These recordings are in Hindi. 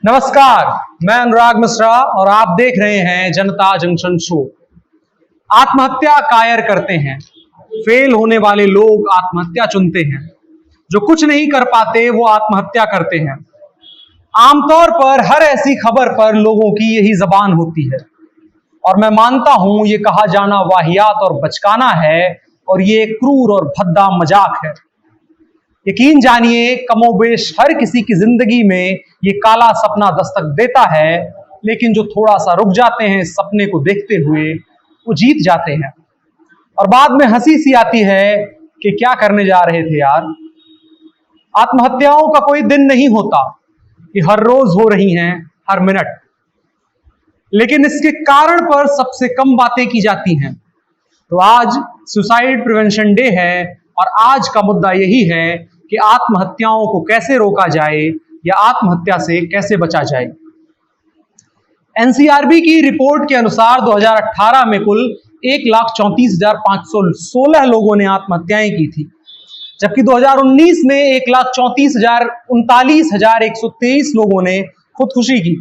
नमस्कार, मैं अनुराग मिश्रा और आप देख रहे हैं जनता जंक्शन शो। आत्महत्या कायर करते हैं, फेल होने वाले लोग आत्महत्या चुनते हैं, जो कुछ नहीं कर पाते वो आत्महत्या करते हैं। आमतौर पर हर ऐसी खबर पर लोगों की यही जबान होती है और मैं मानता हूं ये कहा जाना वाहियात और बचकाना है और ये एक क्रूर और भद्दा मजाक है। यकीन जानिए, कमोबेश हर किसी की जिंदगी में ये काला सपना दस्तक देता है, लेकिन जो थोड़ा सा रुक जाते हैं इस सपने को देखते हुए वो जीत जाते हैं और बाद में हंसी सी आती है कि क्या करने जा रहे थे यार। आत्महत्याओं का कोई दिन नहीं होता, ये हर रोज हो रही हैं, हर मिनट, लेकिन इसके कारण पर सबसे कम बातें की जाती हैं। तो आज सुसाइड प्रिवेंशन डे है और आज का मुद्दा यही है कि आत्महत्याओं को कैसे रोका जाए या आत्महत्या से कैसे बचा जाए। एनसीआरबी की रिपोर्ट के अनुसार 2018 में कुल 1,34,516 लोगों ने आत्महत्याएं की थी, जबकि 2019 में 1,34,39,123 लोगों ने खुदकुशी की।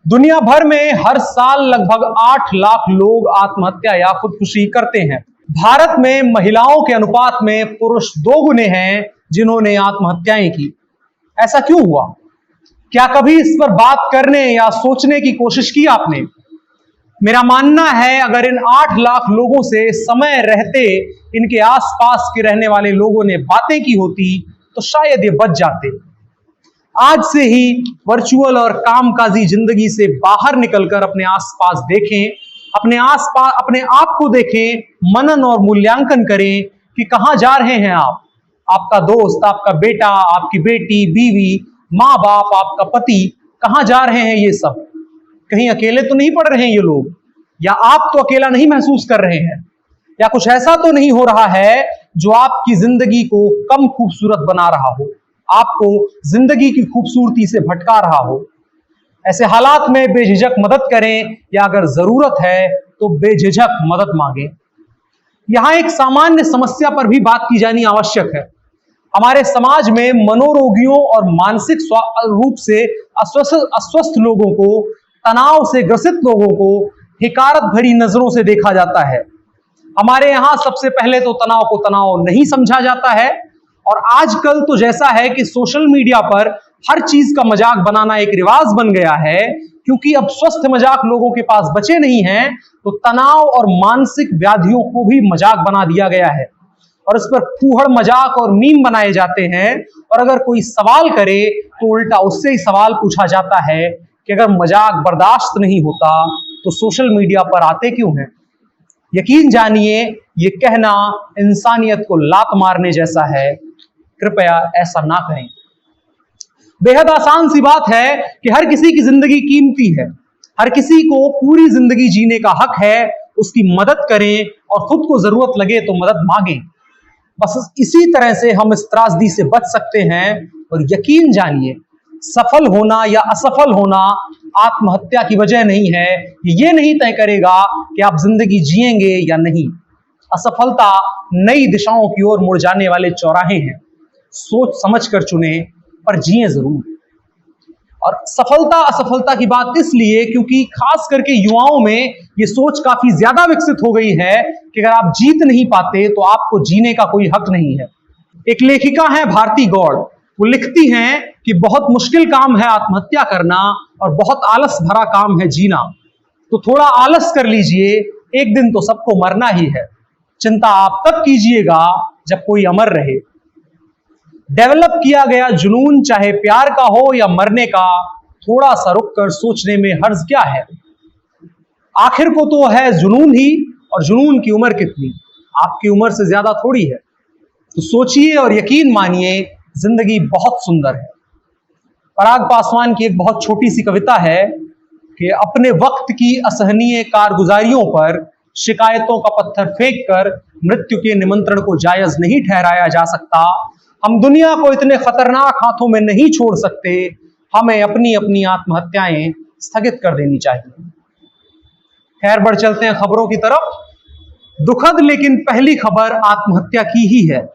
दुनिया भर में हर साल लगभग 8 लाख लोग आत्महत्या या खुदकुशी करते हैं। भारत में महिलाओं के अनुपात में पुरुष 2 गुने हैं जिन्होंने आत्महत्याएं की। ऐसा क्यों हुआ? क्या कभी इस पर बात करने या सोचने की कोशिश की आपने? मेरा मानना है अगर इन 8 लाख लोगों से समय रहते इनके आसपास के रहने वाले लोगों ने बातें की होती तो शायद ये बच जाते। आज से ही वर्चुअल और कामकाजी जिंदगी से बाहर निकलकर अपने आसपास देखें, अपने आप को देखें, मनन और मूल्यांकन करें कि कहां जा रहे हैं आप, आपका दोस्त, आपका बेटा, आपकी बेटी, बीवी, माँ बाप, आपका पति, कहां जा रहे हैं ये सब? कहीं अकेले तो नहीं पड़ रहे हैं ये लोग, या आप तो अकेला नहीं महसूस कर रहे हैं, या कुछ ऐसा तो नहीं हो रहा है जो आपकी जिंदगी को कम खूबसूरत बना रहा हो, आपको जिंदगी की खूबसूरती से भटका रहा हो। ऐसे हालात में बेझिझक मदद करें या अगर जरूरत है तो बेझिझक मदद मांगे। यहां एक सामान्य समस्या पर भी बात की जानी आवश्यक है। हमारे समाज में मनोरोगियों और मानसिक रूप से अस्वस्थ लोगों को, तनाव से ग्रसित लोगों को हिकारत भरी नजरों से देखा जाता है। हमारे यहां सबसे पहले तो तनाव को तनाव नहीं समझा जाता है और आजकल तो जैसा है कि सोशल मीडिया पर हर चीज का मजाक बनाना एक रिवाज बन गया है, क्योंकि अब स्वस्थ मजाक लोगों के पास बचे नहीं हैं, तो तनाव और मानसिक व्याधियों को भी मजाक बना दिया गया है और इस पर फूहड़ मजाक और मीम बनाए जाते हैं। और अगर कोई सवाल करे तो उल्टा उससे ही सवाल पूछा जाता है कि अगर मजाक बर्दाश्त नहीं होता तो सोशल मीडिया पर आते क्यों हैं? यकीन जानिए, ये कहना इंसानियत को लात मारने जैसा है। कृपया ऐसा ना करें। बेहद आसान सी बात है कि हर किसी की जिंदगी कीमती है, हर किसी को पूरी जिंदगी जीने का हक है। उसकी मदद करें और खुद को जरूरत लगे तो मदद मांगें। बस इसी तरह से हम इस त्रासदी से बच सकते हैं। और यकीन जानिए, सफल होना या असफल होना आत्महत्या की वजह नहीं है। ये नहीं तय करेगा कि आप जिंदगी जिएंगे या नहीं। असफलता नई दिशाओं की ओर मुड़ जाने वाले चौराहे हैं। सोच समझ कर चुने, पर जिए जरूर। और सफलता असफलता की बात इसलिए क्योंकि खास करके युवाओं में ये सोच काफी ज्यादा विकसित हो गई है कि अगर आप जीत नहीं पाते तो आपको जीने का कोई हक नहीं है। एक लेखिका है भारती गौड़, वो लिखती हैं कि बहुत मुश्किल काम है आत्महत्या करना और बहुत आलस भरा काम है जीना। तो थोड़ा आलस कर लीजिए, एक दिन तो सबको मरना ही है। चिंता आप तब कीजिएगा जब कोई अमर रहे। डेवलप किया गया जुनून चाहे प्यार का हो या मरने का, थोड़ा सा रुक कर सोचने में हर्ज क्या है? आखिर को तो है जुनून ही, और जुनून की उम्र कितनी? आपकी उम्र से ज्यादा थोड़ी है। तो सोचिए और यकीन मानिए, जिंदगी बहुत सुंदर है। पराग पासवान की एक बहुत छोटी सी कविता है कि अपने वक्त की असहनीय कारगुजारियों पर शिकायतों का पत्थर फेंक कर मृत्यु के निमंत्रण को जायज नहीं ठहराया जा सकता। हम दुनिया को इतने खतरनाक हाथों में नहीं छोड़ सकते। हमें अपनी अपनी आत्महत्याएं स्थगित कर देनी चाहिए। खैर, बढ़ चलते हैं खबरों की तरफ। दुखद लेकिन पहली खबर आत्महत्या की ही है।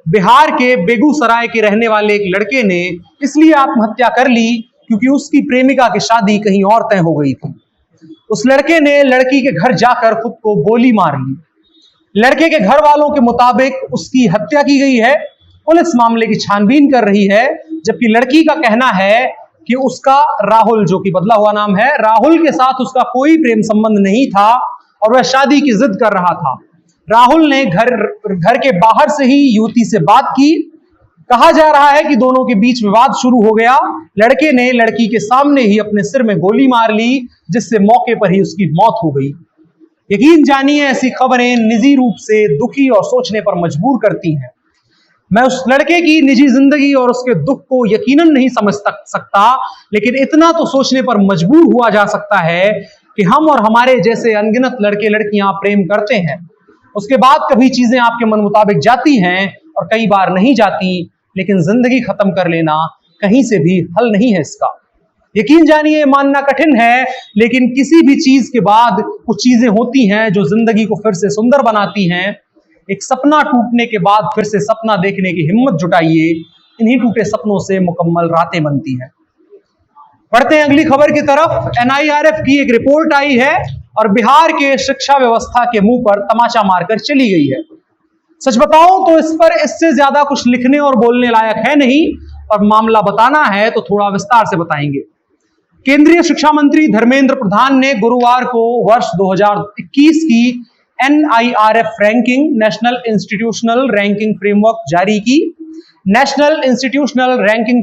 बिहार के बेगूसराय के रहने वाले एक लड़के ने इसलिए आत्महत्या कर ली क्योंकि उसकी प्रेमिका की शादी कहीं और तय हो गई थी। उस लड़के ने लड़की के घर जाकर खुद को गोली मार ली। लड़के के घर वालों के मुताबिक उसकी हत्या की गई है। पुलिस मामले की छानबीन कर रही है, जबकि लड़की का कहना है कि उसका राहुल, जो कि बदला हुआ नाम है, राहुल के साथ उसका कोई प्रेम संबंध नहीं था और वह शादी की जिद कर रहा था। राहुल ने घर के बाहर से ही युवती से बात की। कहा जा रहा है कि दोनों के बीच विवाद शुरू हो गया। लड़के ने लड़की के सामने ही अपने सिर में गोली मार ली, जिससे मौके पर ही उसकी मौत हो गई। यकीन जानिए, ऐसी खबरें निजी रूप से दुखी और सोचने पर मजबूर करती हैं। मैं उस लड़के की निजी जिंदगी और उसके दुख को यकीनन नहीं समझ सकता, लेकिन इतना तो सोचने पर मजबूर हुआ जा सकता है कि हम और हमारे जैसे अनगिनत लड़के लड़कियां प्रेम करते हैं, उसके बाद कभी चीजें आपके मन मुताबिक जाती हैं और कई बार नहीं जाती, लेकिन जिंदगी खत्म कर लेना कहीं से भी हल नहीं है इसका। यकीन जानिए, मानना कठिन है, लेकिन किसी भी चीज के बाद कुछ चीजें होती हैं जो जिंदगी को फिर से सुंदर बनाती हैं। एक सपना टूटने के बाद फिर से सपना देखने की हिम्मत जुटाइए। इन्हीं टूटे सपनों से मुकम्मल रातें बनती हैं। बढ़ते हैं अगली खबर की तरफ। NIRF की एक रिपोर्ट आई है और बिहार के शिक्षा व्यवस्था के मुंह पर तमाचा मारकर चली गई है। सच बताऊं तो इस पर इससे ज्यादा कुछ लिखने और बोलने लायक है नहीं, और मामला बताना है तो थोड़ा विस्तार से बताएंगे। केंद्रीय शिक्षा मंत्री धर्मेंद्र प्रधान ने गुरुवार को वर्ष 2021 की NIRF ranking, national institutional ranking framework जारी की। नेशनल इंस्टीट्यूशनल रैंकिंग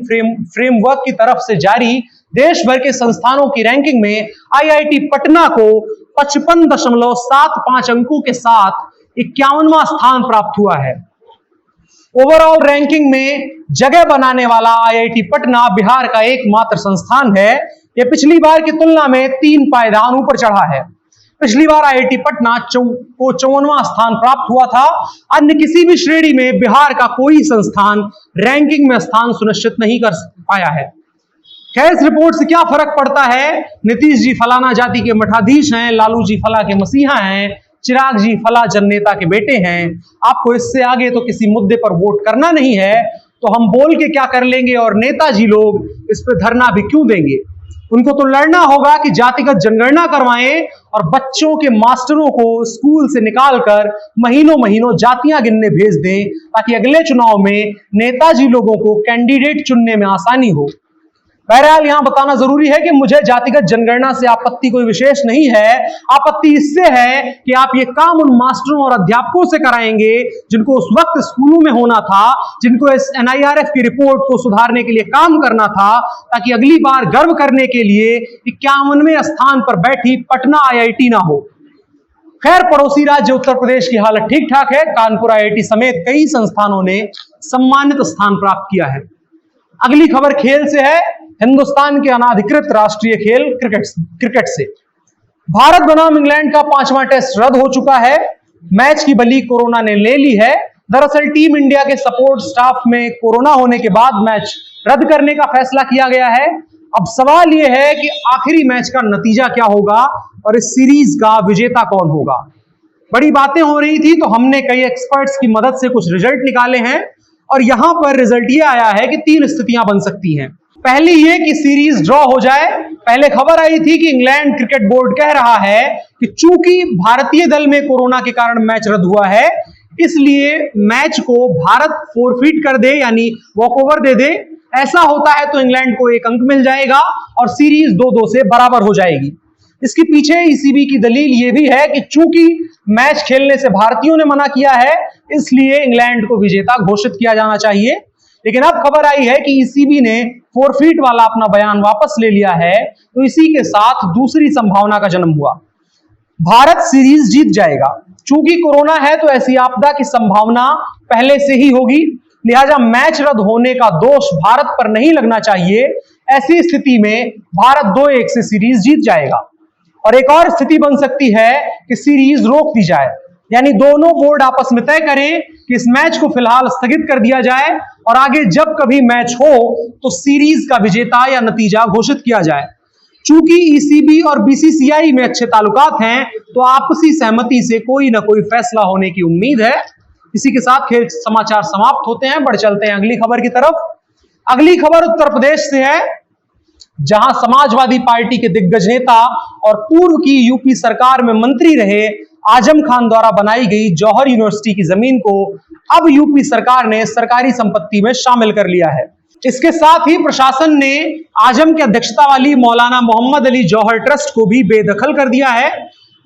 फ्रेमवर्क की तरफ से जारी देश भर के संस्थानों की रैंकिंग में IIT पटना को 55.75 अंकों के साथ 51वां स्थान प्राप्त हुआ है। ओवरऑल रैंकिंग में जगह बनाने वाला IIT पटना बिहार का एकमात्र संस्थान है। यह पिछली बार की तुलना में 3 पायदान ऊपर चढ़ा है। पिछली बार IIT पटना को 54वां स्थान प्राप्त हुआ था। अन्य किसी भी श्रेणी में बिहार का कोई संस्थान रैंकिंग में स्थान सुनिश्चित नहीं कर पाया है। खैर, इस रिपोर्ट से क्या फर्क पड़ता है? नीतीश जी फलाना जाति के मठाधीश हैं, लालू जी फला के मसीहा हैं, चिराग जी फला जननेता के बेटे हैं। आपको इससे आगे तो किसी मुद्दे पर वोट करना नहीं है, तो हम बोल के क्या कर लेंगे और नेताजी लोग इस पे धरना भी क्यों देंगे? उनको तो लड़ना होगा कि जातिगत जनगणना करवाएं और बच्चों के मास्टरों को स्कूल से निकालकर महीनों महीनों जातियां गिनने भेज दें, ताकि अगले चुनाव में नेताजी लोगों को कैंडिडेट चुनने में आसानी हो। बहरहाल, यहां बताना जरूरी है कि मुझे जातिगत जनगणना से आपत्ति कोई विशेष नहीं है। आपत्ति इससे है कि आप ये काम उन मास्टरों और अध्यापकों से कराएंगे जिनको उस वक्त स्कूलों में होना था, जिनको इस NIRF की रिपोर्ट को सुधारने के लिए काम करना था, ताकि अगली बार गर्व करने के लिए 51वें स्थान पर बैठी पटना IIT ना हो। खैर, पड़ोसी राज्य उत्तर प्रदेश की हालत ठीक ठाक है। कानपुर IIT समेत कई संस्थानों ने सम्मानित स्थान प्राप्त किया है। अगली खबर खेल से है। हिंदुस्तान के अनाधिकृत राष्ट्रीय खेल क्रिकेट से। भारत बनाम इंग्लैंड का 5वां टेस्ट रद्द हो चुका है। मैच की बलि कोरोना ने ले ली है। दरअसल टीम इंडिया के सपोर्ट स्टाफ में कोरोना होने के बाद मैच रद्द करने का फैसला किया गया है। अब सवाल यह है कि आखिरी मैच का नतीजा क्या होगा और इस सीरीज का विजेता कौन होगा। बड़ी बातें हो रही थी, तो हमने कई एक्सपर्ट्स की मदद से कुछ रिजल्ट निकाले हैं और यहां पर रिजल्ट यह आया है कि 3 स्थितियां बन सकती हैं। पहली ये कि सीरीज ड्रॉ हो जाए। पहले खबर आई थी कि इंग्लैंड क्रिकेट बोर्ड कह रहा है कि चूंकि भारतीय दल में कोरोना के कारण मैच रद्द हुआ है, इसलिए मैच को भारत फोरफीट कर दे, यानी वॉकओवर दे दे। ऐसा होता है तो इंग्लैंड को 1 अंक मिल जाएगा और सीरीज 2-2 से बराबर हो जाएगी। इसके पीछे ECB की दलील यह भी है कि चूंकि मैच खेलने से भारतीयों ने मना किया है, इसलिए इंग्लैंड को विजेता घोषित किया जाना चाहिए। लेकिन अब खबर आई है कि ECB ने फोरफीट वाला अपना बयान वापस ले लिया है, तो इसी के साथ दूसरी संभावना का जन्म हुआ। भारत सीरीज जीत जाएगा। चूंकि कोरोना है तो ऐसी आपदा की संभावना पहले से ही होगी, लिहाजा मैच रद्द होने का दोष भारत पर नहीं लगना चाहिए। ऐसी स्थिति में भारत 2-1 से सीरीज जीत जाएगा। और एक और स्थिति बन सकती है कि सीरीज रोक दी जाए, यानी दोनों बोर्ड आपस में तय करें कि इस मैच को फिलहाल स्थगित कर दिया जाए और आगे जब कभी मैच हो तो सीरीज का विजेता या नतीजा घोषित किया जाए। चूंकि ECB और BCCI में अच्छे ताल्लुकात हैं, तो आपसी सहमति से कोई ना कोई फैसला होने की उम्मीद है। इसी के साथ खेल समाचार समाप्त होते हैं। बढ़ चलते हैं अगली खबर की तरफ। अगली खबर उत्तर प्रदेश से है। जहां समाजवादी पार्टी के दिग्गज नेता और पूर्व की यूपी सरकार में मंत्री रहे आजम खान द्वारा बनाई गई जौहर यूनिवर्सिटी की जमीन को अब यूपी सरकार ने सरकारी संपत्ति में शामिल कर लिया है। इसके साथ ही प्रशासन ने आजम की अध्यक्षता वाली मौलाना मोहम्मद अली जौहर ट्रस्ट को भी बेदखल कर दिया है,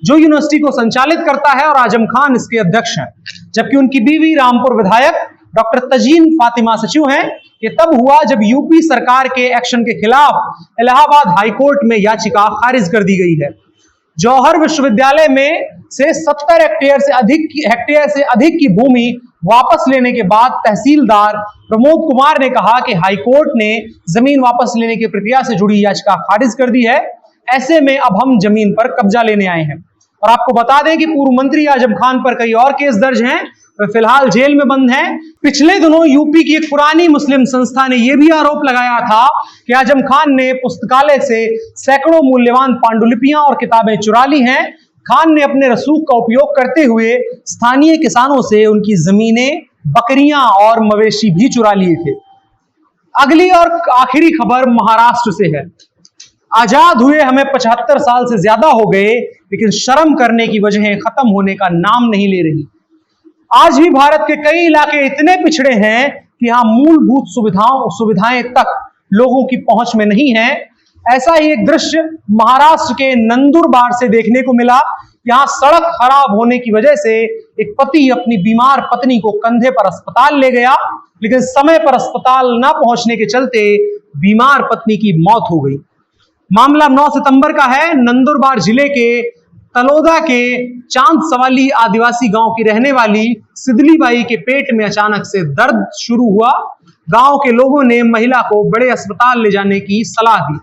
जो यूनिवर्सिटी को संचालित करता है और आजम खान इसके अध्यक्ष हैं, जबकि उनकी बीवी रामपुर विधायक डॉक्टर तजीन फातिमा सचिव हैं। ये तब हुआ जब यूपी सरकार के एक्शन के खिलाफ इलाहाबाद हाईकोर्ट में याचिका खारिज कर दी गई है। जौहर विश्वविद्यालय में से 70 हेक्टेयर से अधिक की भूमि वापस लेने के बाद तहसीलदार प्रमोद कुमार ने कहा कि हाईकोर्ट ने जमीन वापस लेने की प्रक्रिया से जुड़ी याचिका खारिज कर दी है। ऐसे में अब हम जमीन पर कब्जा लेने आए हैं। और आपको बता दें कि पूर्व मंत्री आजम खान पर कई और केस दर्ज हैं, वे फिलहाल जेल में बंद हैं। पिछले दिनों यूपी की एक पुरानी मुस्लिम संस्था ने यह भी आरोप लगाया था कि आजम खान ने पुस्तकालय से सैकड़ों मूल्यवान पांडुलिपियां और किताबें चुरा ली हैं। खान ने अपने रसूख का उपयोग करते हुए स्थानीय किसानों से उनकी जमीनें, बकरियां और मवेशी भी चुरा लिए थे। अगली और आखिरी खबर महाराष्ट्र से है। आजाद हुए हमें 75 साल से ज्यादा हो गए, लेकिन शर्म करने की वजहें खत्म होने का नाम नहीं ले रही। आज भी भारत के कई इलाके इतने पिछड़े हैं कि यहां मूलभूत सुविधाएं तक लोगों की पहुंच में नहीं है। ऐसा ही एक दृश्य महाराष्ट्र के नंदुरबार से देखने को मिला। यहां सड़क खराब होने की वजह से एक पति अपनी बीमार पत्नी को कंधे पर अस्पताल ले गया, लेकिन समय पर अस्पताल न पहुंचने के चलते बीमार पत्नी की मौत हो गई। मामला 9 सितंबर का है। नंदुरबार जिले के तलोदा के चांद सवाली आदिवासी गांव की रहने वाली सिदली बाई के पेट में अचानक से दर्द शुरू हुआ। गांव के लोगों ने महिला को बड़े अस्पताल ले जाने की सलाह दी।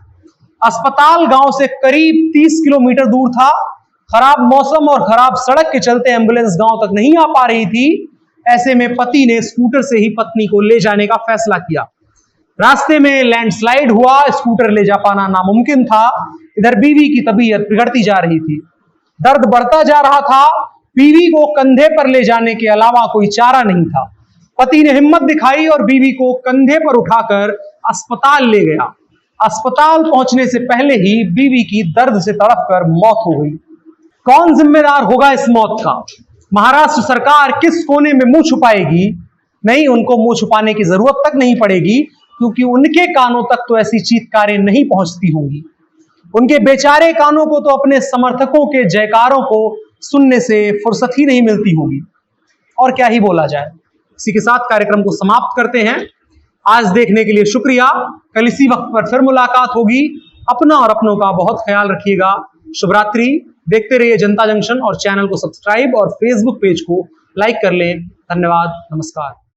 अस्पताल गांव से करीब 30 किलोमीटर दूर था। खराब मौसम और खराब सड़क के चलते एम्बुलेंस गांव तक नहीं आ पा रही थी। ऐसे में पति ने स्कूटर से ही पत्नी को ले जाने का फैसला किया। रास्ते में लैंडस्लाइड हुआ, स्कूटर ले जा पाना नामुमकिन था। इधर बीवी की तबीयत बिगड़ती जा रही थी, दर्द बढ़ता जा रहा था। बीवी को कंधे पर ले जाने के अलावा कोई चारा नहीं था। पति ने हिम्मत दिखाई और बीवी को कंधे पर उठाकर अस्पताल ले गया। अस्पताल पहुंचने से पहले ही बीवी की दर्द से तड़पकर मौत हो गई। कौन जिम्मेदार होगा इस मौत का? महाराष्ट्र सरकार किस कोने में मुंह छुपाएगी? नहीं, उनको मुंह छुपाने की जरूरत तक नहीं पड़ेगी, क्योंकि उनके कानों तक तो ऐसी चीत्कारें नहीं पहुंचती होंगी। उनके बेचारे कानों को तो अपने समर्थकों के जयकारों को सुनने से फुर्सत ही नहीं मिलती होगी। और क्या ही बोला जाए। इसी के साथ कार्यक्रम को समाप्त करते हैं। आज देखने के लिए शुक्रिया। कल इसी वक्त पर फिर मुलाकात होगी। अपना और अपनों का बहुत ख्याल रखिएगा। शुभ रात्रि। देखते रहिए जनता जंक्शन और चैनल को सब्सक्राइब और फेसबुक पेज को लाइक कर लें। धन्यवाद। नमस्कार।